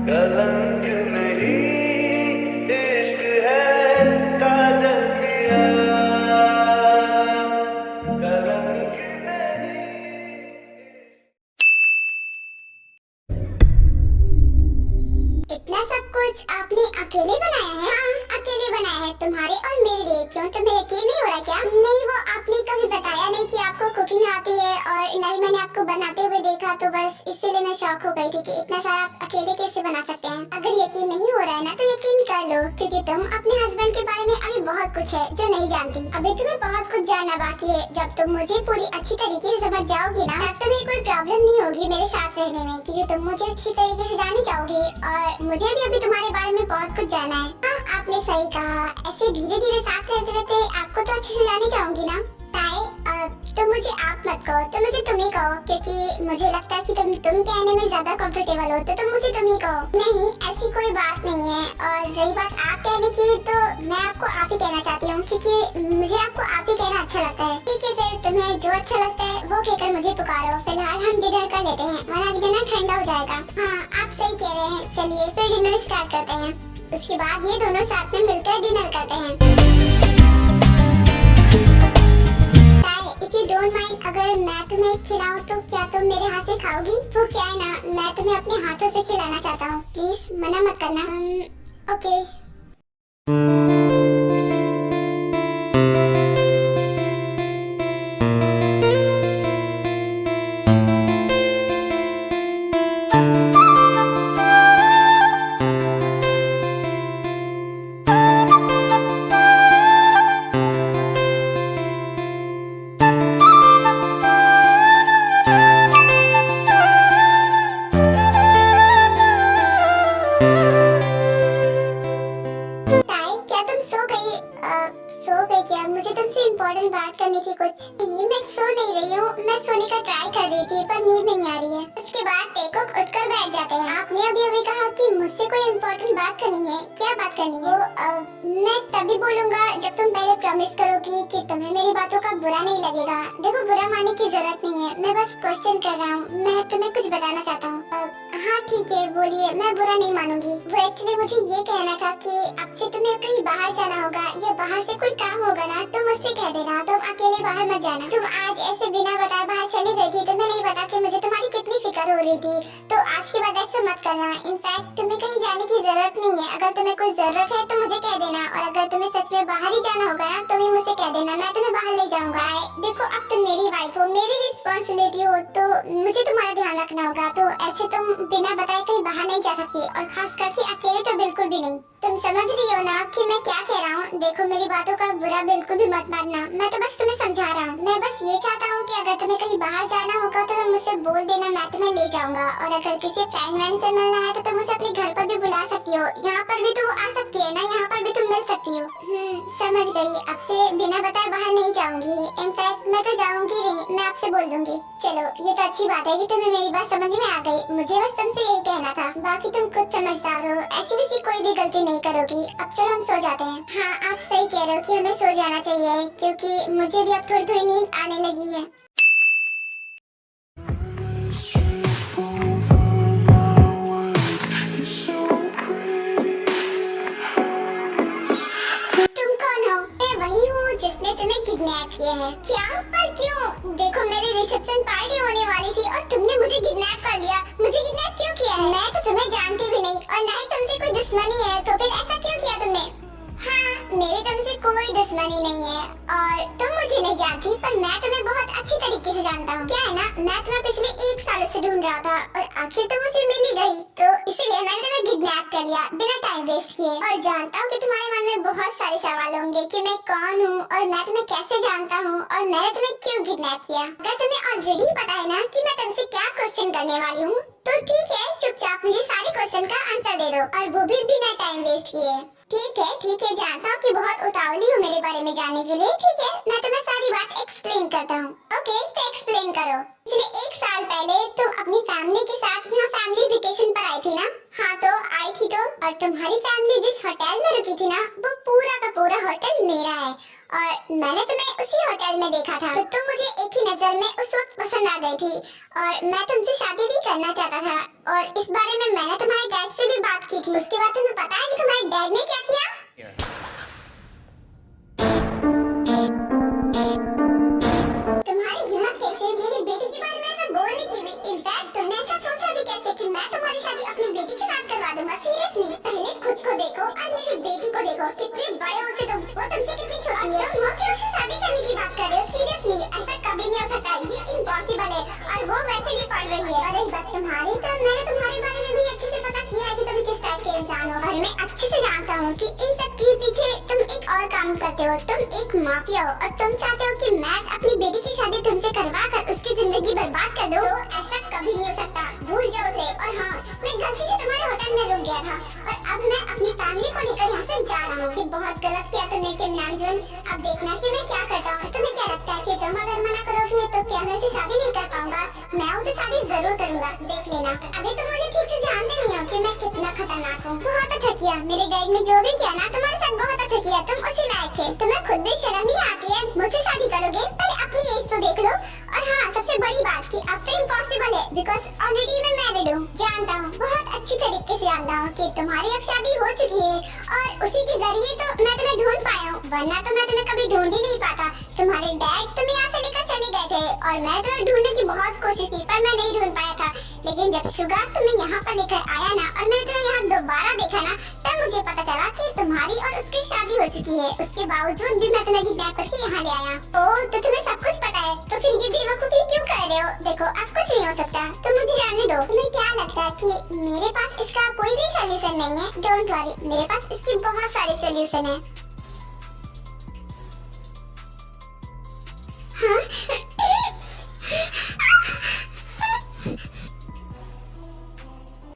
कलंक नहीं इश्क है काजल किया कलंक नहीं। इतना सब कुछ आपने अकेले बनाया है? हाँ, अकेले बनाया है, तुम्हारे और मेरे लिए। क्यों, तुम्हें यकीन नहीं हो रहा क्या? नहीं, वो आपने कभी बताया नहीं कि आपको कुकिंग आती है, और नहीं मैंने आपको बनाते हुए देखा, तो बस इसीलिए मैं शॉक हो गई थी कि इतना सारा आप अकेले कैसे बना सकते हैं। अगर यकीन नहीं हो रहा है ना, तो यकीन कर लो, क्योंकि तुम अपने हस्बैंड के बारे में अभी बहुत कुछ है जो नहीं जानती। अभी तुम्हें बहुत कुछ जानना बाकी है। जब तुम मुझे पूरी अच्छी तरीके से समझ जाओगी ना, तब तुम्हें कोई प्रॉब्लम नहीं होगी मेरे साथ रहने में, क्योंकि तुम मुझे अच्छी तरीके से जानी जाओगी, और मुझे भी अभी तुम्हारे बारे में बहुत कुछ जानना है। हाँ, आपने सही कहा, ऐसे धीरे धीरे साथ रहते रहते आपको तो अच्छे से जानी जाऊंगी ना। ताई, तुम मुझे आप मत कहो, तुम मुझे तुम ही कहो, क्योंकि मुझे लगता है कि तुम कहने में ज्यादा कंफर्टेबल हो, तो तुम मुझे तुम ही कहो। नहीं, ऐसी कोई बात नहीं है। और रही बात आप कहने की, तो मैं आपको आप ही कहना चाहती हूँ, क्योंकि मुझे आपको आप ही कहना अच्छा लगता है। ठीक है, फिर तुम्हें जो अच्छा लगता है वो कहकर मुझे पुकारो। फिलहाल हम डिनर कर लेते हैं, वरना डिनर ठंडा हो जाएगा। हाँ, आप सही कह रहे हैं। चलिए फिर डिनर स्टार्ट करते हैं, उसके बाद ये दोनों साथ में मिलकर डिनर करते हैं। If you don't mind, अगर मैं तुम्हें खिलाऊं तो क्या तुम मेरे हाथ से खाओगी? वो क्या है ना, मैं तुम्हें अपने हाथों से खिलाना चाहता हूँ, प्लीज मना मत करना। ओके। सो गई क्या? मुझे तुमसे इम्पोर्टेंट बात करनी थी कुछ। ये मैं सो नहीं रही हूँ, मैं सोने का ट्राई कर रही थी, पर नींद नहीं आ रही है। उसके बाद टेको उठकर बैठ जाते हैं। आपने अभी कहा कि मुझसे कोई इम्पोर्टेंट बात करनी है। क्या बात करनी है? मैं तभी बोलूँगा जब तुम पहले प्रॉमिस करोगी कि तुम्हें मेरी बातों का बुरा नहीं लगेगा। देखो, बुरा मानने की जरूरत नहीं है, मैं बस क्वेश्चन कर रहा हूँ। मैं तुम्हें कुछ बताना चाहता हूँ। हाँ ठीक है, बोलिए, मैं बुरा नहीं मानूंगी। वो एक्चुअली मुझे ये कहना था कि अब से तुम्हें कहीं बाहर जाना होगा, या बाहर से कोई काम होगा ना, तो मुझसे कह देना। तुम अकेले बाहर मत जाना। तुम आज ऐसे बिना बताए बाहर चली गई थी, तुम्हें नहीं पता कि मुझे तुम्हारी कितनी फिक्र हो रही थी। तो आज के बाद ऐसा मत करना। इनफैक्ट तुम्हें कहीं जाने की जरूरत नहीं है। अगर तुम्हें कोई जरूरत है तो मुझे कह देना, और अगर तुम्हें सच में बाहर ही जाना होगा ना, तो भी मुझसे कह देना, मैं तुम्हें बाहर ले जाऊंगा। देखो, अब तुम मेरी वाइफ हो, मेरी रिस्पॉन्सिबिलिटी हो, तो मुझे तुम्हारा ध्यान रखना होगा। तो ऐसे तुम बिना बताए कहीं बाहर नहीं जा सकती, और खास करके अकेले तो बिल्कुल भी नहीं। तुम समझ रही हो ना कि मैं क्या कह रहा हूँ? देखो, मेरी बातों का बुरा बिल्कुल भी मत मानना, मैं तो बस तुम्हें समझा रहा हूँ। मैं बस ये चाहता हूँ कि अगर तुम्हें कहीं बाहर जाना होगा तो तुम मुझसे बोल देना, मैं तुम्हें ले जाऊंगा। और अगर किसी फ्रेंड से मिलना है तो तुम मुझे अपने घर पर भी बुला सकती हो। यहाँ पर भी तो आ सकती है ना, यहाँ पर भी तुम मिल सकती हो। समझ गई। अब से बिना बताए बाहर नहीं जाऊंगी। इनफैक्ट मैं तो जाऊंगी नहीं, मैं आपसे बोल दूंगी। चलो, ये तो अच्छी बात है कि तुम्हें मेरी बात समझ में आ गई। मुझे बस तुमसे यही कहना था, बाकी तुम खुद समझदार हो, ऐसी वैसी कोई भी गलती नहीं करोगी। अब चलो हम सो जाते हैं। हाँ, आप सही कह रहे हो कि हमें सो जाना चाहिए, क्योंकि मुझे भी अब थोड़ी थोड़ी नींद आने लगी है। तुम कौन हो? मैं वही हूँ जिसने तुम्हें किडनैप किया है। क्या? पर क्यों? देखो, मेरी रिसेप्शन पार्टी होने वाली थी और तुमने मुझे किडनैप कर लिया। मुझे किडनैप क्यों किया है? मैं तो तुम्हें जानती भी नहीं, और न ही तुमसे कोई दुश्मनी है, तो फिर ऐसा क्यों किया तुमने? हाँ, मेरी तुमसे कोई दुश्मनी नहीं है, और तुम मुझे नहीं जानती, पर मैं तुम्हें बहुत अच्छी तरीके से जानता हूँ। क्या है ना, मैं तुम्हें पिछले 1 साल से ढूंढ रहा था, और आखिर तुम मुझे मिल ही गई, तो इसीलिए मैंने तुम्हें किडनैप कर लिया बिना टाइम वेस्ट किए। और जानता हूँ कि तुम्हारे मन में बहुत सारे सवाल होंगे कि मैं कौन हूँ, और मैं तुम्हें कैसे जानता हूँ, और मैंने तुम्हें क्यों किडनैप किया। अगर तुम्हें ऑलरेडी पता है ना कि मैं तुमसे क्या क्वेश्चन करने वाली हूँ, तो ठीक है, चुपचाप मुझे सारे क्वेश्चन का आंसर दे दो, और वो भी बिना टाइम वेस्ट किए। ठीक है, जानता हूँ कि बहुत उतावली हो मेरे बारे में जानने के लिए। ठीक है, मैं तुम्हें सारी बात एक्सप्लेन करता हूँ। ओके, तो एक्सप्लेन करो। पिछले 1 साल पहले तुम अपनी फैमिली के साथ यहाँ फैमिली वेकेशन पर आई थी ना? हाँ, तो आई थी तो। और तुम्हारी फैमिली जिस होटल में रुकी थी ना, वो पूरा का पूरा होटल मेरा है, और मैंने तुम्हें उसी होटल में देखा था। तो तुम मुझे एक ही नजर में उस वक्त पसंद आ गई थी, और मैं तुमसे शादी भी करना चाहता था। और इस बारे में मैंने तुम्हारे डैड से भी बाद तुम्हें पता है कि तुम्हारे डैड ने क्या किया? तुम्हारी हिम्मत कैसे मेरी बेटी के बारे में ऐसा बोलने की भी? इनफैक्ट तुमने ऐसा सोचा भी कैसे कि मैं तुम्हारी शादी अपनी बेटी के साथ करवा दूंगा? सीरियसली पहले खुद को देखो और मेरी बेटी को देखो, कितने बड़े हो से तुम, वो तुमसे कितनी छोटी है। तुम हो कि उससे शादी करने की बात कर रहे हो? सीरियसली ऐसा कभी नहीं हो सकता, ये इम्पॉसिबल है। और वो वैसे भी पढ़ रही है। अरे बस तुम्हारी तो मैंने तुम्हारे बारे में भी अच्छे से पता किया है कि तुम किस टाइप के इंसान हो, और मैं अच्छे से जानता हूँ कि इन सब के पीछे तुम एक और काम करते हो। तुम एक माफिया हो और तुम चाहते हो कि मैं अपनी बेटी की शादी तुमसे करवा कर उसकी जिंदगी बर्बाद कर दूं। तो ऐसा कभी नहीं हो सकता, भूल जाओ उसे। और हाँ, मैं गलती से तुम्हारे होटल में रुक गया था और अब मैं अपनी फैमिली को लेकर यहाँ से जा रहा हूँ। ये बहुत गलत किया तुमने किम नामजून। अब देखना कि मैं क्या करता हूँ। तुम्हें क्या लगता है कि तुम अगर मना करोगे तो क्या मैं उसे शादी नहीं कर पाऊंगा? मैं उसे शादी जरूर करूंगा, देख लेना। अभी तुम मुझे ठीक से जानते नहीं हो कि मैं कितना खतरनाक हूँ। बहुत अच्छा किया, मेरे डैड ने जो भी किया ना तुम्हारे साथ बहुत अच्छा किया। तुम उसी लायक थे। तुम्हें खुद भी शर्म नहीं आती है? मुझसे शादी करोगे? पहले अपनी एज तो देख लो। और हाँ, सबसे बड़ी बात कि अब तो इम्पॉसिबल है बिकॉज ऑलरेडी मैं मैरिड हूँ। जानता हूँ, बहुत अच्छी तरीके से जानता हूँ कि तुम्हारी अब शादी हो चुकी है और उसी के जरिए तो मैं तुम्हें ढूंढ पाया हूँ, वरना तो मैं तुम्हें कभी ढूंढ ही नहीं पाता। तुम्हारे डैड तुम्हें यहाँ से लेकर चले गए थे और मैं तुम्हें ढूंढने की बहुत कोशिश की पर मैं नहीं ढूंढ पाया था। लेकिन जब शुगर तुम्हें यहाँ पर लेकर आया ना और मैंने तुम्हें यहाँ दोबारा देखा ना, तब मुझे पता चला कि तुम्हारी और उसकी शादी हो चुकी है। उसके बावजूद भी मैं तुम्हें किडनैप करके यहाँ ले आया। ओह, तो तुम्हें सब कुछ पता है, तो फिर ये बेवकूफी क्यों कर रहे हो? देखो, अब कुछ नहीं हो सकता, तो मुझे जानने दो। तुम्हें क्या लगता है कि मेरे पास इसका कोई भी सोल्यूशन नहीं है? डोंट वरी, मेरे पास इसकी बहुत सारे सोल्यूशन है। हाँ?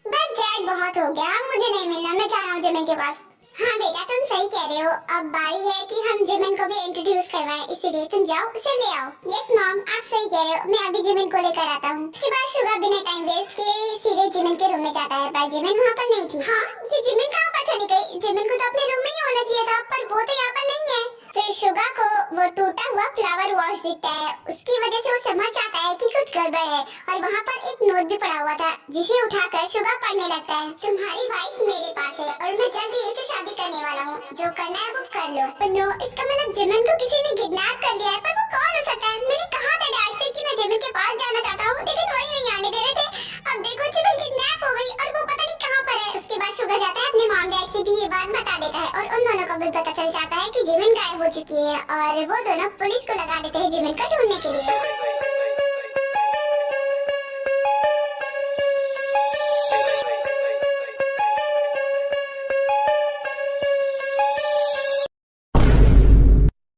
बस डैड, बहुत हो गया, मुझे नहीं मिलना, मैं जा रहा हूँ जिमिन के पास। हाँ बेटा, तुम सही कह रहे हो। अब बारी है कि हम जिमिन को भी इंट्रोड्यूस करवाएं, इसीलिए तुम जाओ उसे ले आओ। यस मॉम, आप सही कह रहे हो, मैं अभी जिमिन को लेकर आता हूँ। उसके बाद शुगर बिना टाइम वेस्ट किए सीधे जिमिन के रूम में जाता है, पर जिमिन वहाँ पर नहीं थी। हाँ, ये जिमिन कहाँ पर चली गई? जिमिन को तो अपने रूम में ही होना चाहिए था, पर वो तो यहाँ पर नहीं है। फिर शुगा को वो टूटा हुआ फ्लावर वॉश दिखता है, उसकी वजह से वो समझ जाता है कि कुछ गड़बड़ है और वहाँ पर एक नोट भी पड़ा हुआ था जिसे उठाकर शुगा पढ़ने लगता है। तुम्हारी वाइफ मेरे पास है और मैं जल्दी इनसे शादी करने वाला हूँ, जो करना है वो कर लो। तो नो, इसका मतलब जिमिन को किसी ने किडनैप कर लिया है, पर वो कौन हो सकता है? मैंने कहा था डैड से कि मैं जिमिन के पास जाना चाहता हूँ, लेकिन वही नहीं आने दे रहे थे। अब देखो, जिमिन किडनैप हो गई और वो पता नहीं कहाँ पर है। उसके बाद शुगा जाता है अपने मॉम डैड से भी ये बात बता देता है और उन दोनों को भी पता चल जाता है कि जिमिन गायब हो चुकी है और वो दोनों पुलिस को लगा देते हैं जिमिन को ढूंढने के लिए।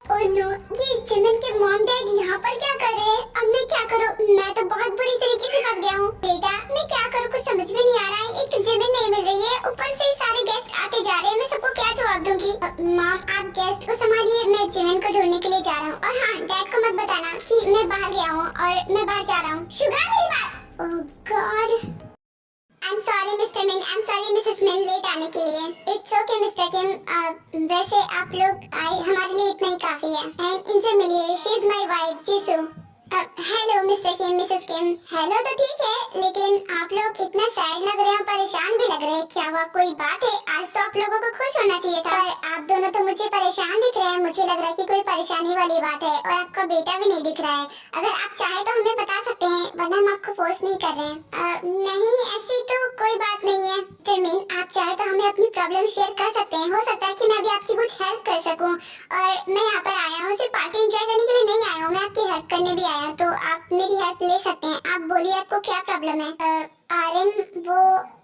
ओह नो, ये जिमिन के मॉम डैड यहाँ पर क्या कर रहे हैं? अब मैं क्या करूँ? मैं तो बहुत बुरी तरीके से फंस गया हूँ। बेटा, मैं क्या करूँ, कुछ समझ में नहीं आ रहा है। एक तो जिमिन नहीं मिल रही है, ऊपर से सारे गेस्ट आते जा रहे हैं, मैं सबको क्या जवाब दूंगी? मॉम, आप गेस्ट को संभालिए, मैं जिमिन को ढूंढने के लिए जा रहा हूँ। और हाँ, डैड को मत बताना कि मैं बाहर गया हूँ और मैं बाहर जा रहा हूँ। शुगा, मेरी बात। Oh God, I'm sorry Mr. Min, I'm sorry Mrs. Min late आने के लिए। It's okay Mr. Kim, वैसे आप लोग आए हमारे लिए इतना ही काफी है। And इनसे मिलिए, she is my wife, Jisshu. Hello mister Kim, Mrs Kim. Hello तो ठीक है, लेकिन आप लोग इतना सैड लग रहे हैं, परेशान भी लग रहे हैं। क्या हुआ, कोई बात है? आज तो आप लोगों को खुश होना चाहिए था, पर आप दोनों तो मुझे परेशान दिख रहे हैं। मुझे लग रहा है कि कोई परेशानी वाली बात है और आपका बेटा भी नहीं दिख रहा है। अगर आप चाहे तो हमें बता सकते हैं, वरना हम आपको फोर्स नहीं कर रहे हैं। नहीं, ऐसी तो कोई बात नहीं है। जमीन, आप चाहे तो हमें अपनी प्रॉब्लम शेयर कर सकते हैं। हो सकता है कि मैं भी आपकी कुछ हेल्प कर सकूं। और मैं यहाँ पर आया हूँ सिर्फ पार्टी एंजॉय करने के लिए नहीं आया हूँ, मैं आपकी हेल्प करने भी आया हूँ, तो आप मेरी हेल्प ले सकते हैं। आप बोलिए, आपको क्या प्रॉब्लम है? आर्यन, वो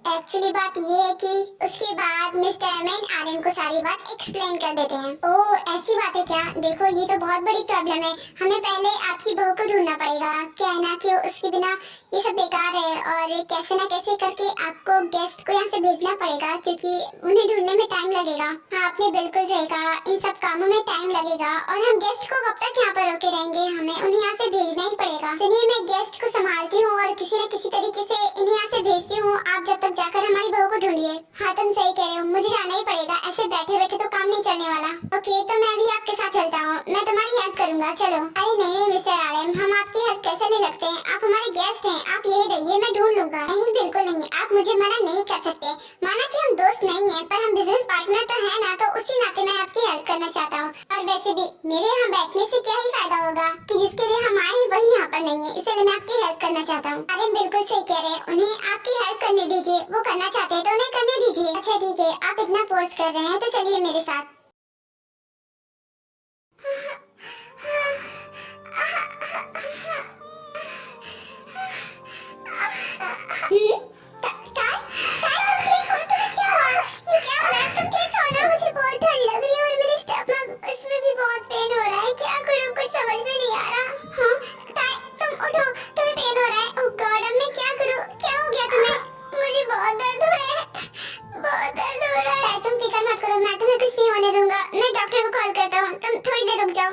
एक्चुअली बात ये है कि उसके बाद मिस्टर अमीन आर्यन को सारी बात एक्सप्लेन कर देते हैं। ओह, ऐसी बात है क्या? देखो, ये तो बहुत बड़ी प्रॉब्लम है। हमें पहले आपकी बहू को ढूंढना पड़ेगा। क्या है ना कि उसके बिना ये सब बेकार है और कैसे ना कैसे करके आपको गेस्ट को यहाँ से भेजना पड़ेगा, क्योंकि उन्हें ढूंढने में टाइम लगेगा। हाँ, आपने बिल्कुल सही कहा, इन सब कामों में टाइम लगेगा और हम गेस्ट को कब तक यहाँ पर रोके रहेंगे? हमें उन्हें यहाँ से भेजना ही पड़ेगा। सुनिए, मैं गेस्ट को संभालती हूँ और किसी न किसी तरीके से इन्हें यहाँ से भेजती हूँ। आप जब तक जाकर हमारी बहू को ढूंढिए। लिए। हाँ तुम सही कह रहे हो, मुझे जाना ही पड़ेगा, ऐसे बैठे बैठे तो काम नहीं चलने वाला। ओके तो मैं भी आपके साथ चलता हूँ, मैं तुम्हारी हेल्प करूंगा, चलो। अरे नहीं नहीं मिस्टर आरएम, हम आपकी हेल्प कैसे ले सकते हैं, आप हमारे गेस्ट हैं, आप यही रहिए, मैं ढूंढ लूंगा। नहीं बिल्कुल नहीं, आप मुझे मना नहीं कर सकते। माना कि हम दोस्त नहीं है पर हम बिजनेस पार्टनर तो है ना, तो उसी नाते मैं आपकी हेल्प करना चाहता हूँ। और वैसे भी मेरे यहाँ बैठने से क्या ही फायदा होगा कि जिसके लिए हम आए हैं वही यहाँ पर नहीं है, इसलिए मैं आपकी हेल्प करना चाहता हूँ। अरे बिल्कुल सही कह रहे हैं, उन्हें आपकी हेल्प करने दीजिए, वो करना चाहते हैं तो उन्हें करने दीजिए। अच्छा ठीक है, आप इतना फोर्स कर रहे हैं तो चलिए मेरे साथ।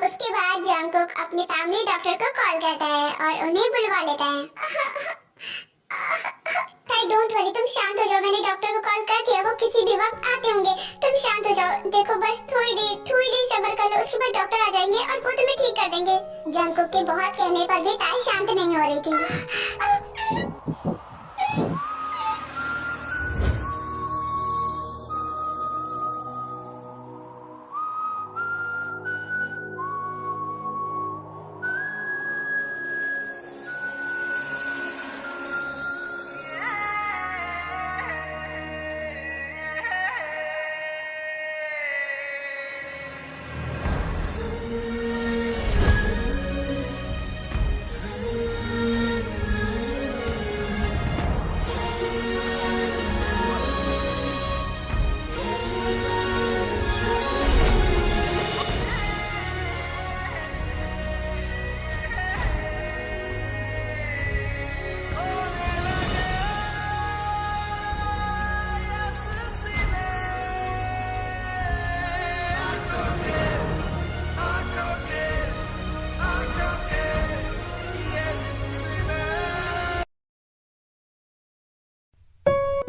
उसके बाद जंगकुक अपने फैमिली डॉक्टर को कॉल करता है और उन्हें बुलवा लेता है। डोंट वरी, तुम शांत हो जाओ, मैंने डॉक्टर को कॉल कर दिया, वो किसी भी वक्त आते होंगे, तुम शांत हो जाओ। देखो बस थोड़ी देर सब्र कर लो, उसके बाद डॉक्टर आ जाएंगे और वो तुम्हें ठीक कर देंगे। जंगकुक के बहुत कहने पर भी ताई शांत नहीं हो रही थी।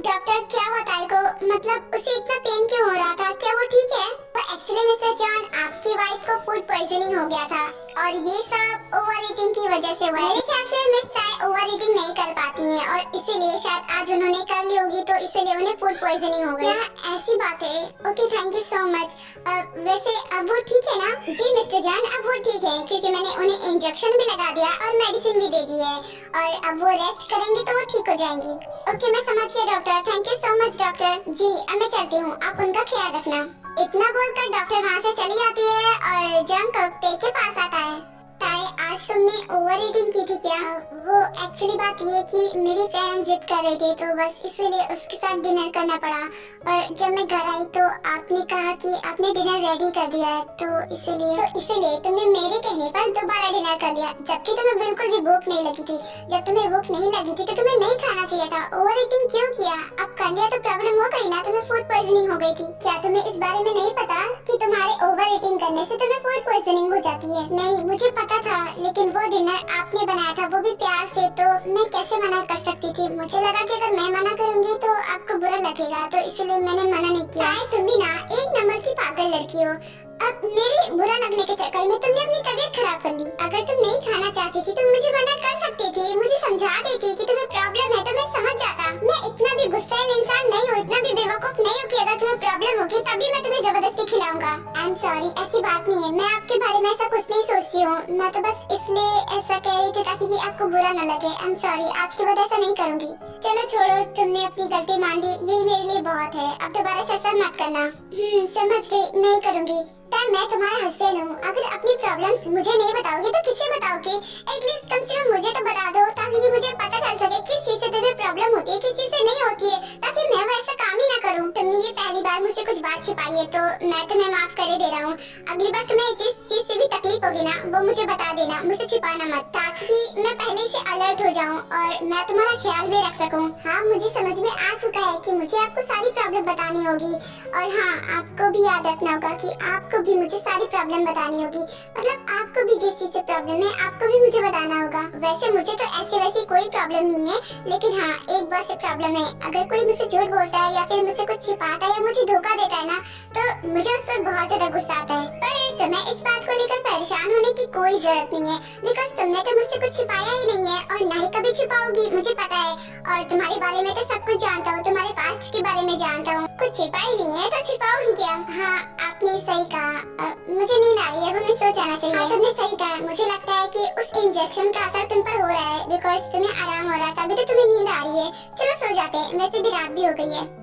डॉक्टर क्या हुआ ताई को, मतलब उसे इतना पेन क्यों हो रहा था, क्या वो ठीक है? एक्चुअली मिस्टर जॉन, आपकी वाइफ को फूड पॉइजनिंग हो गया था और ये सब ओवर ईटिंग की वजह से हुआ है। मेरे ख्याल से मिस ताई ओवर ईटिंग नहीं कर पाती हैं और इसीलिए शायद आज उन्होंने कर ली होगी, तो इसीलिए उन्हें फूड पॉइजनिंग हो गई। क्या ऐसी बात है? Okay thank you so much. वैसे अब वो ठीक है ना? जी मिस्टर जॉन, अब वो ठीक है क्योंकि मैंने उन्हें इंजेक्शन भी लगा दिया और मेडिसिन भी दे दी है और अब वो रेस्ट करेंगी तो वो ठीक हो जाएंगी। ओके मैं समझ गई doctor, thank you so much doctor. जी अब मैं चलती हूँ, आप उनका ख्याल रखना। इतना बोलकर डॉक्टर वहाँ से चली जाती है और जंगकुक ते के पास आता है। ताई आज तुमने ओवर ईटिंग की थी क्या? वो एक्चुअली बात ये कि मेरी फ्रेंड जिद कर रही थी तो बस इसीलिए उसके साथ डिनर करना पड़ा और जब मैं घर आई तो आपने कहा कि आपने डिनर रेडी कर दिया है, तो इसीलिए तुमने मेरे कहने पर दोबारा डिनर कर लिया, जबकि तुम्हें बिल्कुल भी भूख नहीं लगी थी। जब तुम्हें भूख नहीं लगी थी तो तुम्हें नहीं खाना चाहिए था। ओवर ईटिंग क्यों किया? अब कर लिया तो प्रॉब्लम हो गई ना, तुम्हें फूड पॉइजनिंग हो गई थी। क्या तुम्हें इस बारे में नहीं पता कि तुम्हारे ओवर ईटिंग करने से तुम्हें फूड पॉइजनिंग हो जाती है? नहीं मुझे पता था, लेकिन वो डिनर आपने बनाया था वो भी प्यार से, तो मैं कैसे मना कर सकती थी? मुझे लगा कि अगर मैं मना करूंगी तो आपको बुरा लगेगा, तो इसलिए मैंने मना नहीं किया। तुम भी ना एक नंबर की पागल लड़की हो। अब मेरे बुरा लगने के चक्कर में तुमने अपनी तबीयत खराब कर ली। अगर तुम नहीं खाना चाहती थी तो मुझे मना कर सकती थी, मुझे समझा देती कि तुम्हें प्रॉब्लम है तो मैं समझ जाता। मैं इतना भी गुस्सैल इंसान नहीं हूँ, इतना भी बेवकूफ नहीं हूँ कि अगर तुम्हें प्रॉब्लम होगी तभी मैं तुम्हें जबरदस्ती खिलाऊंगा। आई एम सॉरी, ऐसी बात नहीं है, मैं आपके बारे में ऐसा कुछ नहीं सोचती हूँ, मैं तो बस इसलिए ऐसा कह रही थी ताकि आपको बुरा न लगे। आई एम सॉरी, आज के बाद ऐसा नहीं करूँगी। चलो छोड़ो, तुमने अपनी गलती मान ली, यही मेरे लिए बहुत है, अब दोबारा से ऐसा मत करना। समझ गई, नहीं करूँगी। मैं तुम्हारा हस्बैंड हूँ, अगर अपनी प्रॉब्लम्स मुझे नहीं बताओगे तो किसे बताओगे? एटलीस्ट कम से कम मुझे तो बता दो ताकि मुझे पता चल सके किस चीज से तुम्हें प्रॉब्लम होती है, किस चीज से नहीं होती है, ताकि मैं वो ऐसा काम ही ना करूँ। तुमने ये पहली बार मुझसे कुछ बात छिपाई है तो मैं तुम्हें माफ करे दे रहा हूँ। अगली बार तुम्हें जिस चीज से भी तकलीफ तकलीफ होगी ना वो मुझे बता देना, मुझसे छिपाना मत, ताकि मैं पहले से अलर्ट हो जाऊं और मैं तुम्हारा ख्याल भी रख सकूं। हाँ, मुझे समझ में आ चुका है कि मुझे आपको सारी प्रॉब्लम बतानी होगी, और हाँ, आपको भी याद रखना होगा कि आपको भी मुझे सारी प्रॉब्लम बतानी होगी। मतलब आपको भी जिस चीज से प्रॉब्लम है आपको भी मुझे बताना होगा। वैसे मुझे तो ऐसे वैसी कोई प्रॉब्लम नहीं है, लेकिन हाँ, एक बात से प्रॉब्लम है। अगर कोई मुझसे झूठ बोलता है या फिर मुझसे कुछ छिपाता है या मुझे धोखा देता है ना, तो मुझे उस पर बहुत ज्यादा गुस्सा आता है। पर तुम्हें इस बात को लेकर परेशान होने की कोई जरूरत नहीं है, बिकॉज तुमने तो मुझसे कुछ छिपाया ही नहीं है और ना ही कभी छिपाओगी, मुझे पता है। और तुम्हारे बारे में तो सब कुछ जानता हूँ, तुम्हारे पास्ट के बारे में जानता हूँ। कुछ छिपा ही नहीं है तो छिपाओगी क्या? हाँ, आपने सही कहा। मुझे नींद आ रही है, अब हमें सो जाना चाहिए। हाँ, तुमने सही कहा। मुझे लगता है कि उस इंजेक्शन का असर तुम पर हो रहा है, बिकॉज तुम्हें आराम हो रहा था, अभी तो तुम्हें नींद आ रही है। चलो सो जाते हैं, वैसे भी रात भी हो गई है।